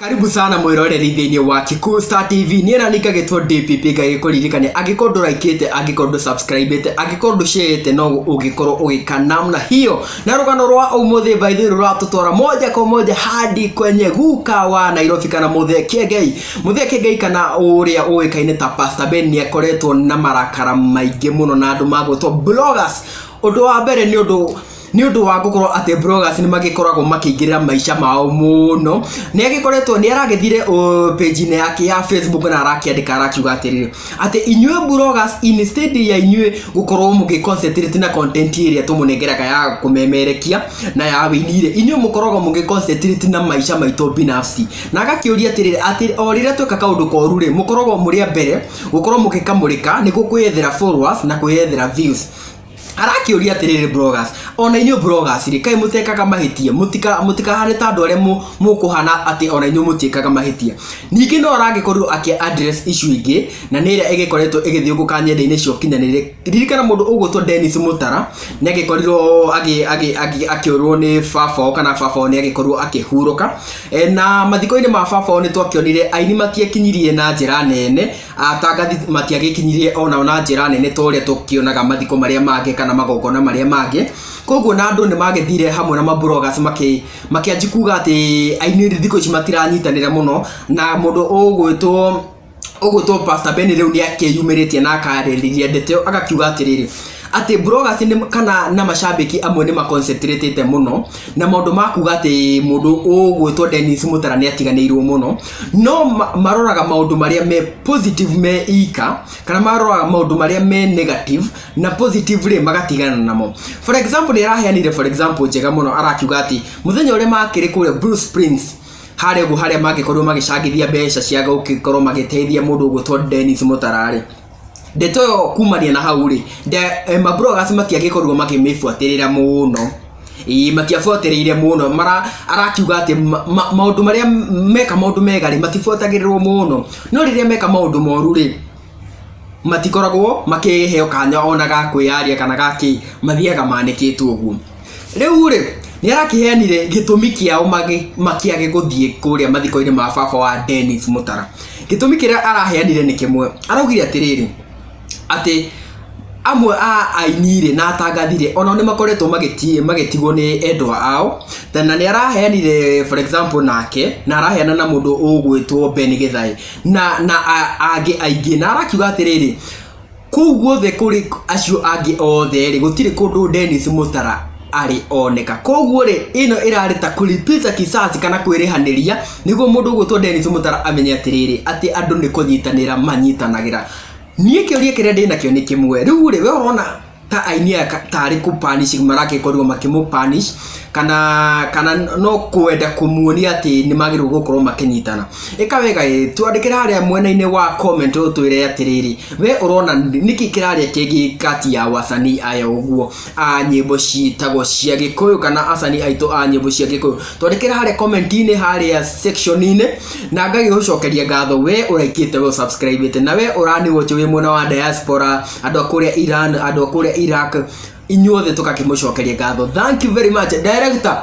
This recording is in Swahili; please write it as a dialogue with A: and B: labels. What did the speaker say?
A: Karibu sana mwiroreri thiini wa Kikuyu Star TV. Niena nikagitwo DPP ngagikuririkania agikorwo like agikorwo subscribe agikorwo share no ugikorwo ugikanamna hiyo na rugano rwa umuthi by the ruratutwara moja kwa moja hadi kwenye guka wa Nairobi kana Muthee Kiengei kana uria uikaine ta Pastor Ben ni akoretwo na marakara maingi muno na andu magwetwo bloggers. Undu wa mbere ni undu wa gukorwo ate bloggers ni magikoragwo makingirira maisha mao muno. Ni agikoretwo ni aragethire page ine yake ya Facebook na arakiandika arakiuga atiriri ate inywe bloggers instead ya inywe gukorwo mugiconcentrate na content iria tumunengeraga ya kumemerekia na ya winire, inywe mukoragwo mugiconcentrate na maisha maito binafsi. Na agakiuria atiriri ati orire tweka kaundu koru ri mukoragwo muri mbere gukorwo mugikamurika ni gukwiyethera followers na kwiyethera views. Arakiuria atiriri bloggers ona inyo bloggers ri kai mutekaga mahitia mutika hane ta andu aria mukuhana ati ona inyo mutikaga mahitia. Ningi no aragikorwo aki address issue ingi na ni ria igikoretwo igithiunguka nyenda-ini cio kinyanire. Ririkana mundu ugutwo Dennis Mutara ni agikorirwo akiurwo ni baba kana baba ni agikorwo akihuruka na mathiko-ini ma baba ni twakionire aini matiekinyirie na njira nene, atangathi matiagikinyirie ona njira nene toria tukionaga mathiko maria mangĩ kana magongona maria mangĩ. Koguo na andu ni magethire hamwe na mabloggers makianji kuga ati aini thiko ici matiranyitanira muno na mundu ugwitwo Pastor Ben riu ni akiyumiritie na akaririria ndeteo agakiuga atiriri ati bloggers ni kana na mashabiki amwe ni maconcentrated muno na maundu makuga ati mundu ugwitwo Dennis Mutara ni atiganirwo muno, no maroraga maundu maria me positive me ika kana maroraga maundu maria me negative na positively magatigana namo. For example ni araheanire njega muno arakiuga ati muthenya uria makiri kure Bruce Prince haria magikorwo magicangithia mbeca cia gukorwo magiteithia mundu ugwitwo Dennis Mutara ri ndeto kumania na hau ri mabloggers matiagikorwo makimifuatirira muno matiafuatiriire muno arakiuga ati maundu maria meka maundu mega ri matifuatagirirwo muno, no riria meka maundu moru ri matikoragwo makiheo kanya ona ga kwiaria kana gaki mathiaga manikitwo uguo. Riu ri ni arakiheanire gitumi kiao makiage guthie kuria mathiko-ini ma baba wa Dennis Mutara. Gitumi kiria araheanire ni kimwe, araugire atiriri ati amwe a ainire na atangathire ona ni makoretwo magitigwo ni endwa ao tena ni araheanire for example nake na araheana na mundu ugwitwo Ben Githai na angi aingi na arakiuga atiriri kuguo the kuri acio angi othe ri gutire kundu Dennis Mutara ari oneka. Koguo ri ino irarita kulipiza kisasi kana kwirihaniria niguo mundu ugwitwo Dennis Mutara amenye atiriri ati andu ni kunyitanira manyitanagira. Niĩ kĩũria kĩrĩa ndĩnakĩo nĩ kĩmwe, rĩu rĩ we urona ta aini tari kupanish maragikorwo makimupanish kana no kwenda kumuonia ati ni magirwo gukorwo makinyitana. Eka wega twandikira haria mwena-ini wa comment utwire atiriri we urona niki kiraria kingi kati ya wasanii aya uguo a nyimbo citagwo cia Gikuyu kana asanii aito a nyimbo cia Gikuyu. Twandikira haria comment-ini haria section-ini na ngagigucokeria ngatho we uraikite we subscribe na we urani watch we mwena wa diaspora andu akuria Iran andu akuria Iraq inyuothe tukakimucokeria ngatho. Thank you very much director.